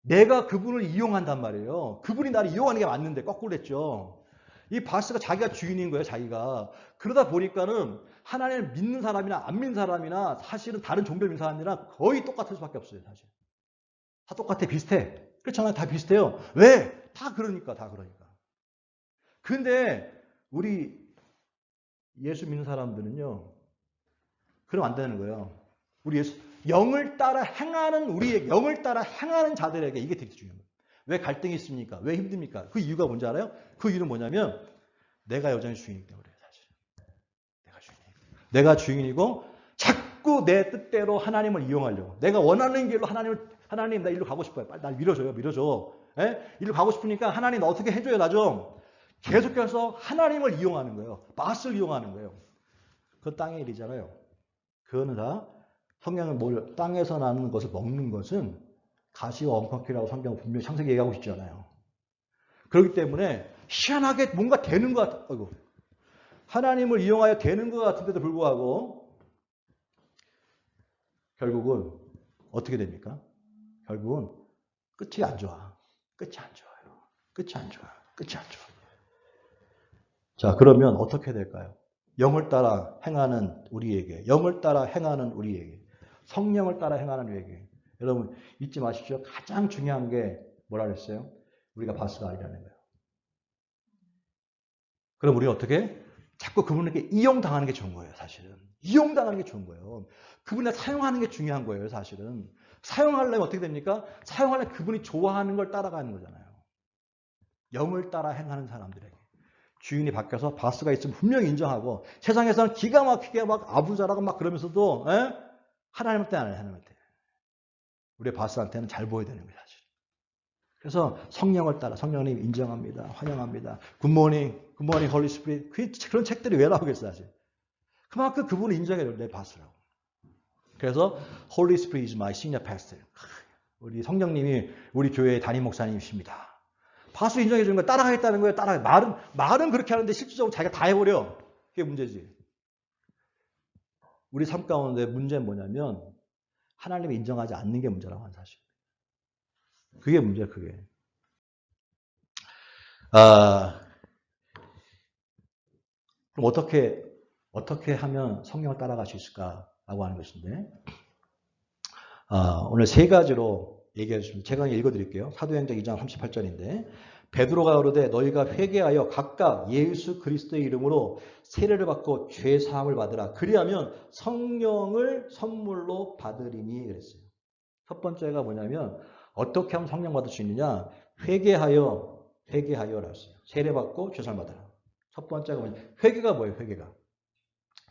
Speaker 1: 내가 그분을 이용한단 말이에요. 그분이 나를 이용하는 게 맞는데 거꾸로 했죠. 이 바스가 자기가 주인인 거예요, 자기가. 그러다 보니까는 하나님을 믿는 사람이나 안 믿는 사람이나 사실은 다른 종교를 믿는 사람이나 거의 똑같을 수밖에 없어요, 사실. 다 똑같아, 비슷해. 그렇잖아요, 다 비슷해요. 왜? 다 그러니까. 근데 우리 예수 믿는 사람들은요, 그러면 안 되는 거예요. 우리 영을 따라 행하는 자들에게 이게 되게 중요한 거예요. 왜 갈등이 있습니까? 왜 힘듭니까? 그 이유가 뭔지 알아요? 그 이유는 뭐냐면 내가 여전히 주인이기 때문에 사실. 내가 주인이고 자꾸 내 뜻대로 하나님을 이용하려고. 내가 원하는 길로 하나님 나 일로 가고 싶어요. 빨리 날 밀어줘. 일로 가고 싶으니까 하나님 어떻게 해줘요, 나 좀. 계속해서 하나님을 이용하는 거예요. 바스를 이용하는 거예요. 그건 땅의 일이잖아요. 그거는 다 성경은 땅에서 나는 것을 먹는 것은 가시와 엉겅퀴라고 성경은 분명히 창세기 얘기하고 있잖아요. 그렇기 때문에 희한하게 뭔가 되는 것 같아. 하나님을 이용하여 되는 것 같은데도 불구하고 결국은 어떻게 됩니까? 결국은 끝이 안 좋아요. 자, 그러면 어떻게 될까요? 영을 따라 행하는 우리에게, 성령을 따라 행하는 우리에게. 여러분 잊지 마십시오. 가장 중요한 게 뭐라 그랬어요? 우리가 바스가 아니라는 거예요. 그럼 우리가 어떻게? 자꾸 그분에게 이용당하는 게 좋은 거예요, 사실은. 이용당하는 게 좋은 거예요. 그분을 사용하는 게 중요한 거예요, 사실은. 사용하려면 어떻게 됩니까? 사용하려면 그분이 좋아하는 걸 따라가는 거잖아요. 영을 따라 행하는 사람들에게. 주인이 바뀌어서 바스가 있으면 분명히 인정하고 세상에서는 기가 막히게 막 아부자라고 막 그러면서도 하나님한테 안 해요, 하나님한테. 우리 바스한테는 잘 보여야 되는 거예요, 사실. 그래서 성령을 따라 성령님 인정합니다. 환영합니다. 굿모닝 홀리 스피릿. 그런 책들이 왜 나오겠어요, 사실. 그만큼 그분을 인정해요, 내 바스라고. 그래서 홀리 스피릿 is my senior pastor. 우리 성령님이 우리 교회의 담임 목사님이십니다. 바스 인정해 주는 거 따라가겠다는 거예요. 말은 그렇게 하는데 실질적으로 자기가 다 해버려. 그게 문제지. 우리 삶 가운데 문제는 뭐냐면 하나님이 인정하지 않는 게 문제라고 하는 사실. 그게 문제야, 그게. 아, 그럼 어떻게 하면 성령을 따라갈 수 있을까라고 하는 것인데, 오늘 세 가지로 얘기해 주시면 제가 읽어드릴게요. 사도행전 2장 38절인데, 베드로가 가로되 너희가 회개하여 각각 예수 그리스도의 이름으로 세례를 받고 죄 사함을 받으라. 그리하면 성령을 선물로 받으리니 그랬어요. 첫 번째가 뭐냐면 어떻게 하면 성령 받을 수 있느냐? 회개하여라고 했어요. 세례 받고 죄 사함을 받으라. 첫 번째가 뭐냐? 회개가 뭐예요?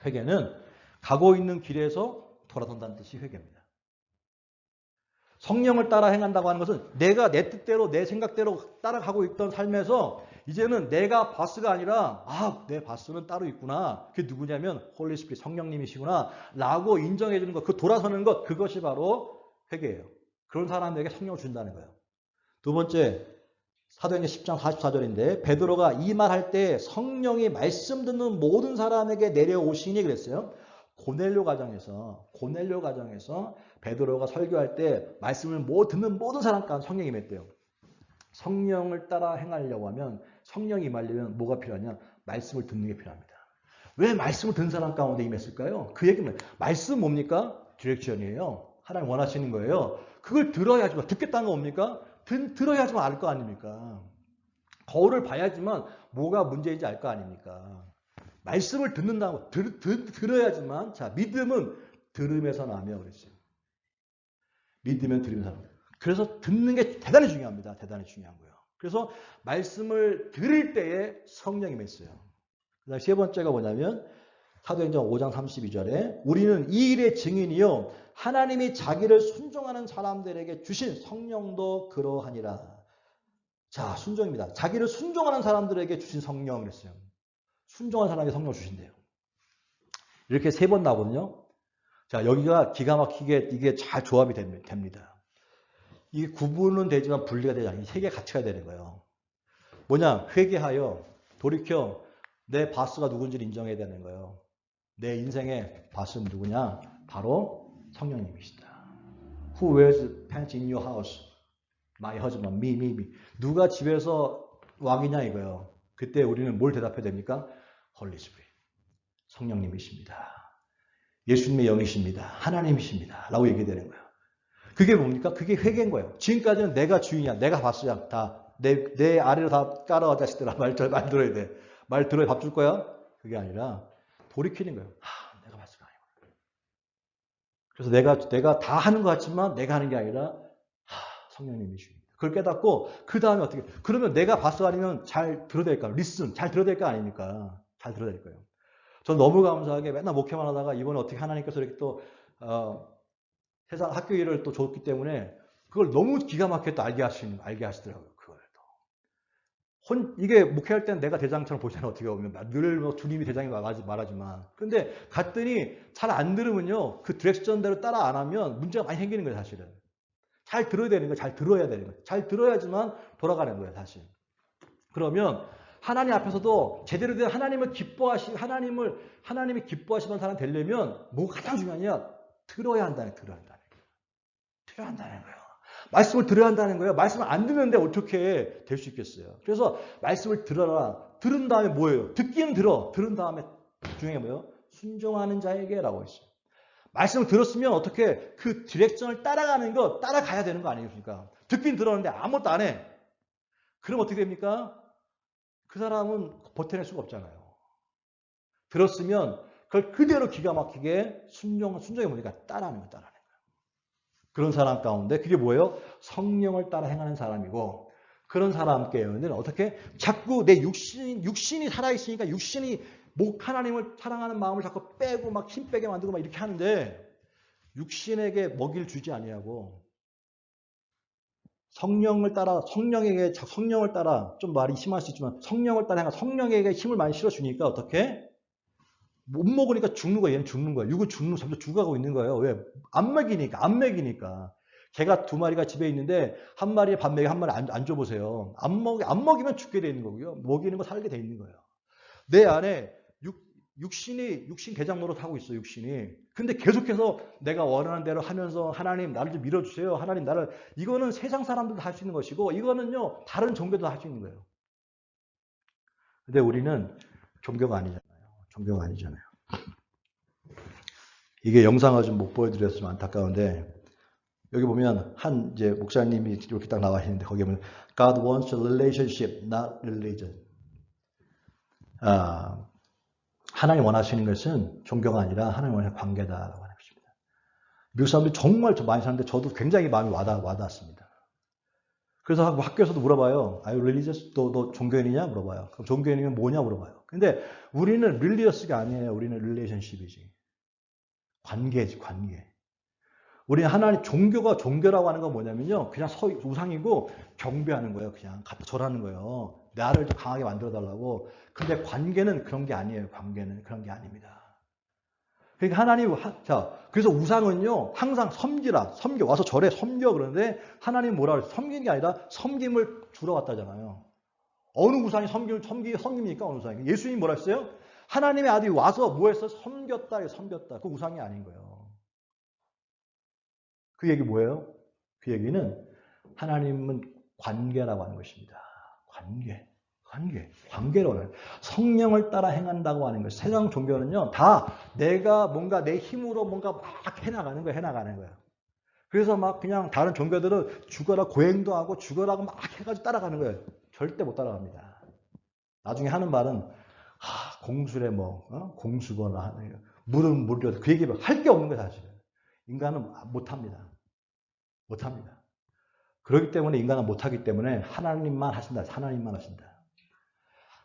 Speaker 1: 회개는 가고 있는 길에서 돌아선다는 뜻이 회개입니다. 성령을 따라 행한다고 하는 것은 내가 내 뜻대로 내 생각대로 따라가고 있던 삶에서 이제는 내가 바스가 아니라 내 바스는 따로 있구나. 그게 누구냐면 홀리 스피릿 성령님이시구나 라고 인정해 주는 것, 그 돌아서는 것, 그것이 바로 회개예요. 그런 사람에게 성령을 준다는 거예요. 두 번째, 사도행전 10장 44절인데 베드로가 이 말할 때 성령이 말씀 듣는 모든 사람에게 내려오시니 그랬어요. 고넬료 가정에서 베드로가 설교할 때 말씀을 듣는 모든 사람 가운데 성령이 임했대요. 성령을 따라 행하려고 하면 성령이 임하려면 뭐가 필요하냐? 말씀을 듣는 게 필요합니다. 왜 말씀을 듣는 사람 가운데 임했을까요? 그 얘기는 말씀 뭡니까? 디렉션이에요. 하나님 원하시는 거예요. 그걸 들어야지만 듣겠다는 거 뭡니까? 들어야지만 알 거 아닙니까? 거울을 봐야지만 뭐가 문제인지 알 거 아닙니까? 말씀을 듣는다고 들어야지만 자 믿음은 들음에서 나며 그랬어요. 믿으면 들으면서 나며. 그래서 듣는 게 대단히 중요합니다. 대단히 중요한 거예요. 그래서 말씀을 들을 때에 성령이 맺어요. 그다음 세 번째가 뭐냐면 사도행전 5장 32절에 우리는 이 일의 증인이요 하나님이 자기를 순종하는 사람들에게 주신 성령도 그러하니라. 자, 순종입니다. 자기를 순종하는 사람들에게 주신 성령 그랬어요. 순종한 사람에게 성령을 주신대요. 이렇게 세 번 나오거든요. 자, 여기가 기가 막히게 이게 잘 조합이 됩니다. 이게 구분은 되지만 분리가 되지 않아요. 세 개 같이 가야 되는 거예요. 뭐냐? 회개하여 돌이켜 내 바스가 누군지를 인정해야 되는 거예요. 내 인생의 바스는 누구냐? 바로 성령님이시다. Who wears pants in your house? My husband, me. 누가 집에서 왕이냐 이거예요. 그때 우리는 뭘 대답해야 됩니까? Holy Spirit. 성령님이십니다. 예수님의 영이십니다. 하나님이십니다. 라고 얘기되는 거예요. 그게 뭡니까? 그게 회개인 거예요. 지금까지는 내가 주인이야. 내가 바스야. 다 내 아래로 다 깔아와 자식들아. 말 들어야 돼. 말 들어야 밥 줄 거야? 그게 아니라 돌이키는 거예요. 내가 바스가 아니고. 그래서 내가 다 하는 것 같지만 내가 하는 게 아니라 성령님이십니다. 그걸 깨닫고 그 다음에 어떻게 그러면 내가 바스가 아니면 잘 들어야 될까? 리슨 잘 들어야 될 거 아닙니까? 잘 들어야 될 거예요. 저는 너무 감사하게 맨날 목회만 하다가 이번에 어떻게 하나님께서 이렇게 또 세상 학교 일을 또 줬기 때문에 그걸 너무 기가 막히게 또 알게 하시더라고요. 그걸 또. 이게 목회할 때는 내가 대장처럼 보잖아요. 어떻게 보면 늘 주님이 대장이 말하지만 근데 갔더니 잘 안 들으면요. 그 디렉션대로 따라 안 하면 문제가 많이 생기는 거예요. 사실은. 잘 들어야 되는 거예요. 잘 들어야 되는 거예요. 잘 들어야지만 돌아가는 거예요. 사실. 그러면 하나님 앞에서도 제대로 된 하나님이 기뻐하시는 사람 되려면 뭐가 가장 중요하냐? 들어야 한다는 거예요. 말씀을 들어야 한다는 거예요. 말씀을 안 듣는데 어떻게 될 수 있겠어요? 그래서 말씀을 들어라. 들은 다음에 뭐예요? 듣기는 들은 다음에 중요한 게 뭐예요? 순종하는 자에게라고 했어요. 말씀을 들었으면 어떻게 그 디렉션을 따라가야 되는 거 아니겠습니까? 듣긴 들었는데 아무것도 안 해. 그럼 어떻게 됩니까? 그 사람은 버텨낼 수가 없잖아요. 들었으면 그걸 그대로 기가 막히게 순종이 뭐니까 따라하는 거예요. 그런 사람 가운데 그게 뭐예요? 성령을 따라 행하는 사람이고 그런 사람께는 어떻게? 자꾸 내 육신이 살아있으니까 육신이 하나님을 사랑하는 마음을 자꾸 빼고 막 힘 빼게 만들고 막 이렇게 하는데 육신에게 먹이를 주지 아니하고 성령을 따라 좀 말이 심할 수 있지만 성령을 따라 성령에게 힘을 많이 실어주니까 어떻게? 못 먹으니까 죽는 거예요. 얘는 죽는 거예요. 육은 점점 죽어가고 있는 거예요. 왜? 안 먹이니까. 개가 2마리가 집에 있는데 한 마리에 밥 먹이 한 마리 안 줘보세요. 안 먹이면 죽게 돼 있는 거고요. 먹이는 거 살게 돼 있는 거예요. 내 안에 육신 개장 노릇하고 있어. 육신이. 근데 계속해서 내가 원하는 대로 하면서 하나님 나를 좀 밀어주세요. 하나님 나를 이거는 세상 사람들도 할 수 있는 것이고 이거는요 다른 종교도 할 수 있는 거예요. 근데 우리는 종교가 아니잖아요. 종교가 아니잖아요. 이게 영상을 좀 못 보여드려서 좀 안타까운데 여기 보면 한 이제 목사님이 이렇게 딱 나와 있는데 거기 보면 God wants a relationship, not religion. 하나님 원하시는 것은 종교가 아니라 하나님 원하는 관계다라고 하는 것입니다. 미국 사람들이 정말 많이 사는데 저도 굉장히 마음이 와닿았습니다. 그래서 학교에서도 물어봐요. Are you religious? 너 종교인이냐? 물어봐요. 그럼 종교인이면 뭐냐? 물어봐요. 근데 우리는 religious가 아니에요. 우리는 relationship이지. 관계지, 관계. 우리 하나님 종교라고 하는 건 뭐냐면요. 그냥 우상이고 경배하는 거예요. 그냥 갖다 절하는 거예요. 나를 좀 강하게 만들어 달라고. 근데 관계는 그런 게 아니에요. 관계는 그런 게 아닙니다. 그러니까 하나님, 그래서 우상은요, 항상 섬겨, 와서 절에 섬겨 그러는데 하나님 뭐라 그래요? 섬기는 게 아니라 섬김을 주러 왔다잖아요. 어느 우상이 섬깁니까? 어느 우상이? 예수님이 뭐라 했어요? 하나님의 아들이 와서 뭐 했어? 섬겼다. 그 우상이 아닌 거예요. 그 얘기 뭐예요? 그 얘기는 하나님은 관계라고 하는 것입니다. 관계라고 해요. 성령을 따라 행한다고 하는 거예요. 세상 종교는요, 다 내가 뭔가 내 힘으로 뭔가 막 해나가는 거예요. 그래서 막 그냥 다른 종교들은 죽어라 고행도 하고 죽어라고 막 해가지고 따라가는 거예요. 절대 못 따라갑니다. 나중에 하는 말은 공술에 공수거나 하는 물은 물이라도 그 얘기 할 게 없는 거예요, 사실. 인간은 못합니다. 그렇기 때문에 인간은 못하기 때문에 하나님만 하신다.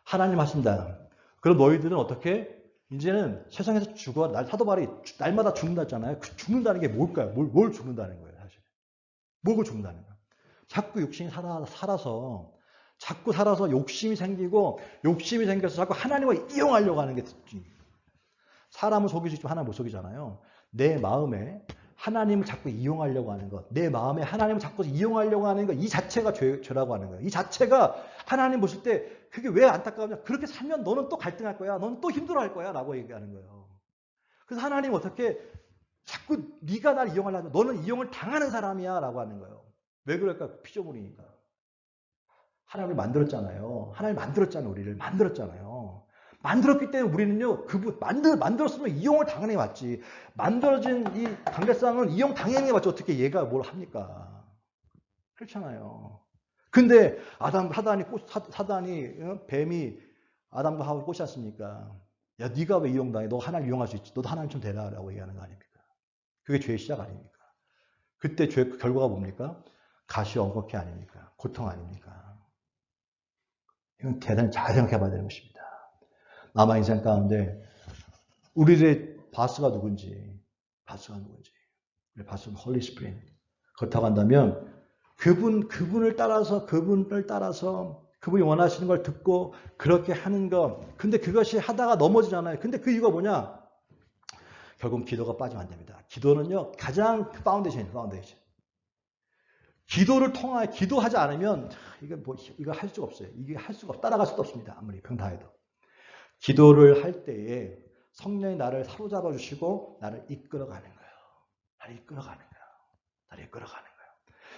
Speaker 1: 하나님 하신다. 그럼 너희들은 어떻게? 이제는 세상에서 죽어. 사도바울이 날마다 죽는다 했잖아요. 그 죽는다는 게 뭘까요? 뭘 죽는다는 거예요, 사실. 뭘 죽는다는 거예요. 자꾸 욕심이 살아서 욕심이 생겨서 자꾸 하나님을 이용하려고 하는 게 사람을 속일 수 있지만 하나님 못 속이잖아요. 내 마음에 하나님을 자꾸 이용하려고 하는 것, 내 마음에 하나님을 자꾸 이용하려고 하는 것, 이 자체가 죄라고 하는 거예요. 이 자체가 하나님 보실 때 그게 왜 안타까우냐? 그렇게 살면 너는 또 갈등할 거야. 너는 또 힘들어할 거야. 라고 얘기하는 거예요. 그래서 하나님 어떻게 자꾸 네가 날 이용하려고 너는 이용을 당하는 사람이야. 라고 하는 거예요. 왜 그럴까? 피조물이니까. 하나님을 만들었잖아요. 우리를 만들었잖아요. 만들었기 때문에 우리는요, 만들었으면 이용을 당연히 맞지. 만들어진 이 관계상은 이용 당연히 맞지. 어떻게 얘가 뭘 합니까? 그렇잖아요. 근데 뱀이 아담과 하와를 꼬지 않습니까? 야, 네가 왜 이용당해? 너 하나님 이용할 수 있지. 너도 하나님 좀 되라라고 얘기하는 거 아닙니까? 그게 죄의 시작 아닙니까? 그때 죄 결과가 뭡니까? 가시 엉겁게 아닙니까? 고통 아닙니까? 이건 대단히 잘 생각해 봐야 되는 것입니다. 남아 인생 가운데 우리의 바스가 누군지 우리 바스는 홀리 스프링. 그렇다고 한다면 그분을 따라서 그분이 원하시는 걸 듣고 그렇게 하는 것. 근데 그것이 하다가 넘어지잖아요. 근데 그 이유가 뭐냐? 결국 기도가 빠지면 안 됩니다. 기도는요, 가장 파운데이션. 기도를 통하여 기도하지 않으면 이거 할 수가 없어요. 이게 따라갈 수도 없습니다. 아무리 병 다 해도. 기도를 할 때에 성령이 나를 사로잡아 주시고 나를 이끌어가는 거예요. 나를 이끌어가는 거예요.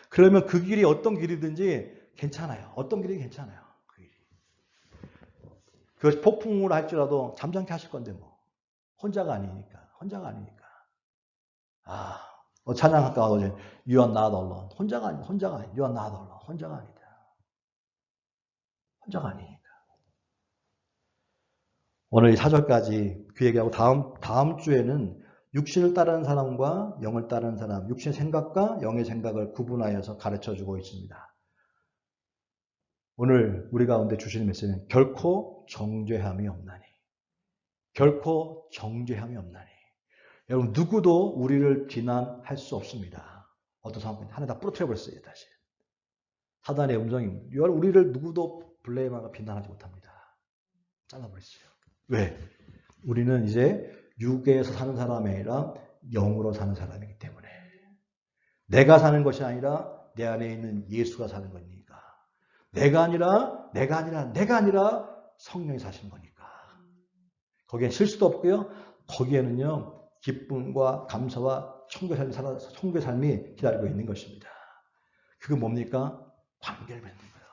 Speaker 1: 그러면 그 길이 어떤 길이든지 괜찮아요. 어떤 길이든 괜찮아요. 그 길이. 그것이 폭풍으로 할지라도 잠잠케 하실 건데 뭐. 혼자가 아니니까. 찬양학가 어제 You are not alone. 혼자가 아니. You are not alone. 혼자가 아니니까. 오늘 이 4절까지 그 얘기하고 다음 주에는 육신을 따르는 사람과 영을 따르는 사람, 육신의 생각과 영의 생각을 구분하여서 가르쳐주고 있습니다. 오늘 우리 가운데 주시는 메시지는 결코 정죄함이 없나니. 여러분 누구도 우리를 비난할 수 없습니다. 어떤 상황은 하나 다 부러뜨려버렸어요. 다시. 사단의 음성입니다. 우리를 누구도 블레임하고 비난하지 못합니다. 잘라버렸어요. 왜? 우리는 이제 육에서 사는 사람이 아니라 영으로 사는 사람이기 때문에. 내가 사는 것이 아니라 내 안에 있는 예수가 사는 거니까. 내가 아니라 성령이 사시는 거니까. 거기엔 실수도 없고요. 거기에는요, 기쁨과 감사와 천국의 삶이 기다리고 있는 것입니다. 그게 뭡니까? 관계를 맺는 거예요.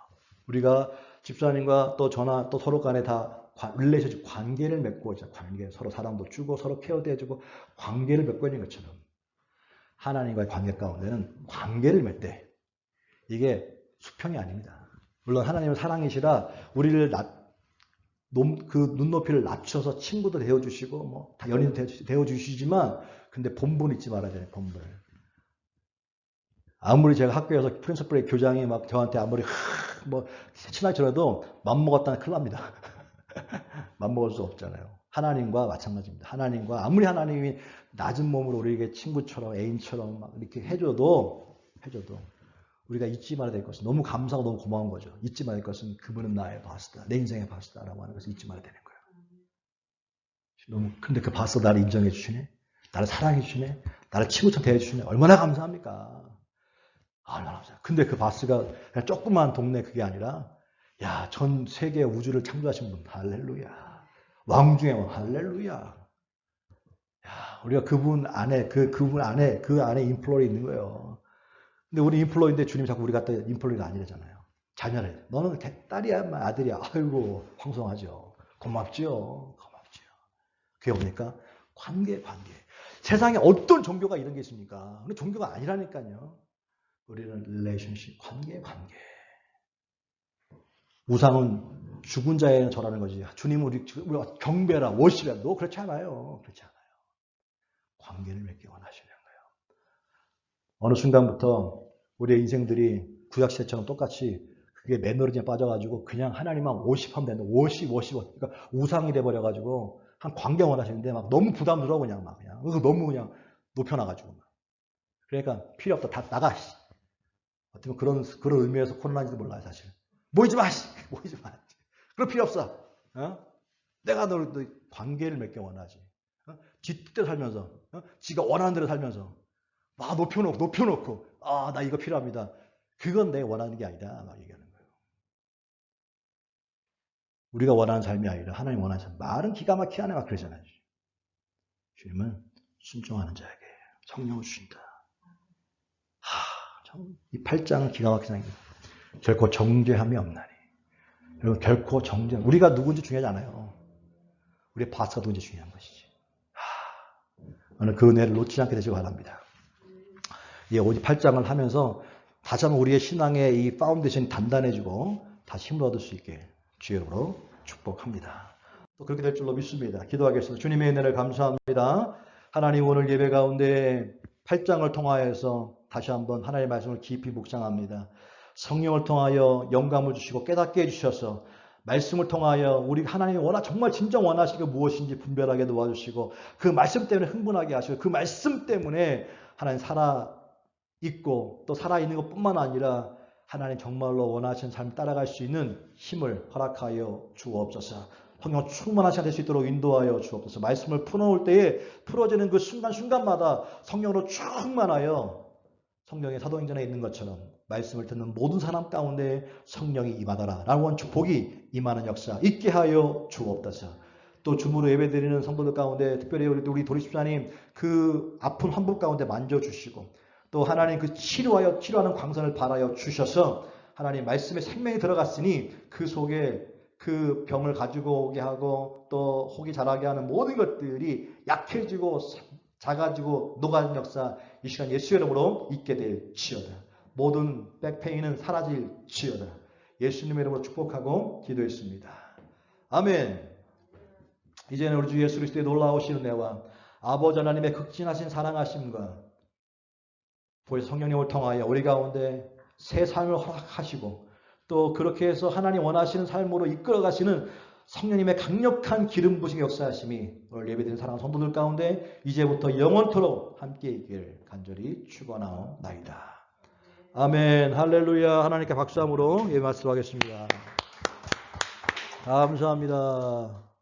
Speaker 1: 우리가 집사님과 또 저나 또 서로 간에 다 릴레이션십 관계를 맺고 있죠. 관계, 서로 사랑도 주고 서로 케어도 해주고 관계를 맺고 있는 것처럼 하나님과의 관계 가운데는 관계를 맺되 이게 수평이 아닙니다. 물론 하나님은 사랑이시라 우리를 그 눈높이를 낮춰서 친구도 되어주시고 뭐 다 연인도 되어주시지만 근데 본분 잊지 말아야 돼요. 본분. 아무리 제가 학교에서 프린서플의 교장이 막 저한테 아무리 뭐 친하게 지내도 맘먹었다는 큰일 납니다. 맘먹을 수 없잖아요. 하나님과 마찬가지입니다. 하나님과 아무리 하나님이 낮은 몸으로 우리에게 친구처럼 애인처럼 막 이렇게 해줘도 우리가 잊지 말아야 될 것은 너무 감사하고 너무 고마운 거죠. 잊지 말아야 될 것은 그분은 나의 바스다. 내 인생의 바스다라고 하는 것을 잊지 말아야 되는 거예요. 근데 그 바스 나를 인정해 주시네. 나를 사랑해 주시네. 나를 친구처럼 대해 주시네. 얼마나 감사합니까? 얼마나 감사해요. 근데 그 바스가 그냥 조그만 동네 그게 아니라 야, 전 세계 우주를 창조하신 분 할렐루야. 왕 중에 왕 할렐루야. 야, 우리가 그분 안에 인플로이 있는 거예요. 근데 우리 인플로이인데 주님 자꾸 우리 갖다 인플로이가 아니래잖아요. 자녀를. 너는 딸이야, 아들이야. 아이고, 황송하죠. 고맙죠. 그게 뭡니까? 관계. 세상에 어떤 종교가 이런 게 있습니까? 근데 종교가 아니라니까요. 우리는 릴레이션십, 관계. 우상은 죽은 자에는 절하는 거지. 주님은 우리가 경배라, 워십이라. 너 그렇지 않아요. 관계를 맺기 원하시는 거예요. 어느 순간부터 우리의 인생들이 구약시대처럼 똑같이 그게 매너리즘에 빠져가지고 그냥 하나님만 워십하면 된다. 워십. 그러니까 우상이 돼버려가지고 한 관계 원하시는데 막 너무 부담스러워 그냥. 그래서 너무 그냥 높여놔가지고. 그러니까 필요 없다. 다 나가. 어떻게 그런 의미에서 코로나인지도 몰라요 사실. 모이지 마. 그럴 필요 없어. 내가 너 관계를 맺기 원하지. 지 뜻대로 살면서, 지가 원하는 대로 살면서, 막 높여놓고, 나 이거 필요합니다. 그건 내가 원하는 게 아니다. 막 얘기하는 거예요. 우리가 원하는 삶이 아니라 하나님 원하는 삶. 말은 기가 막히게 하네. 막 그러잖아요. 주님은 순종하는 자에게 성령을 주신다. 이 8장은 기가 막힌 장입니다. 결코 정죄함이 없나니. 여러분, 결코 우리가 누군지 중요하지 않아요. 우리의 바스가 누군지 중요한 것이지. 오늘 그 은혜를 놓치지 않게 되시기 바랍니다. 이 8장을 하면서 다시 한번 우리의 신앙의 이 파운데이션이 단단해지고 다시 힘을 얻을 수 있게 주여로 축복합니다. 또 그렇게 될 줄로 믿습니다. 기도하겠습니다. 주님의 은혜를 감사합니다. 하나님 오늘 예배 가운데 8장을 통하여서 다시 한번 하나님의 말씀을 깊이 묵상합니다. 성령을 통하여 영감을 주시고 깨닫게 해주셔서 말씀을 통하여 우리 하나님이 정말 진정 원하시는 게 무엇인지 분별하게 도와주시고 그 말씀 때문에 흥분하게 하시고 그 말씀 때문에 하나님 살아있고 또 살아있는 것뿐만 아니라 하나님 정말로 원하시는 삶을 따라갈 수 있는 힘을 허락하여 주옵소서. 성령 충만한 시간 될 수 있도록 인도하여 주옵소서. 말씀을 풀어놓을 때에 풀어지는 그 순간순간마다 성령으로 충만하여 성령의 사도행전에 있는 것처럼 말씀을 듣는 모든 사람 가운데 성령이 임하더라 라고 축복이 임하는 역사 있게 하여 주옵소서. 또 주무로 예배드리는 성도들 가운데 특별히 우리 도리십사님 그 아픈 환부 가운데 만져주시고 또 하나님 그 치료하는 광선을 발하여 주셔서 하나님 말씀에 생명이 들어갔으니 그 속에 그 병을 가지고 오게 하고 또 혹이 자라게 하는 모든 것들이 약해지고 작아지고 녹아지는 역사 이 시간 예수 이름으로 있게 될지어다. 모든 백페인은 사라질지어다. 예수님의 이름으로 축복하고 기도했습니다. 아멘. 이제는 우리 주 예수 그리스도의 놀라우신 은혜와 아버지 하나님의 극진하신 사랑하심과 보혜사 성령님을 통하여 우리 가운데 새 삶을 허락하시고 또 그렇게 해서 하나님 원하시는 삶으로 이끌어가시는 성령님의 강력한 기름 부으심의 역사하심이 오늘 예배드린 사랑하는 성도들 가운데 이제부터 영원토록 함께 있길 간절히 축원하옵나이다. 아멘. 할렐루야. 하나님께 박수함으로 예배 말씀하겠습니다. 감사합니다.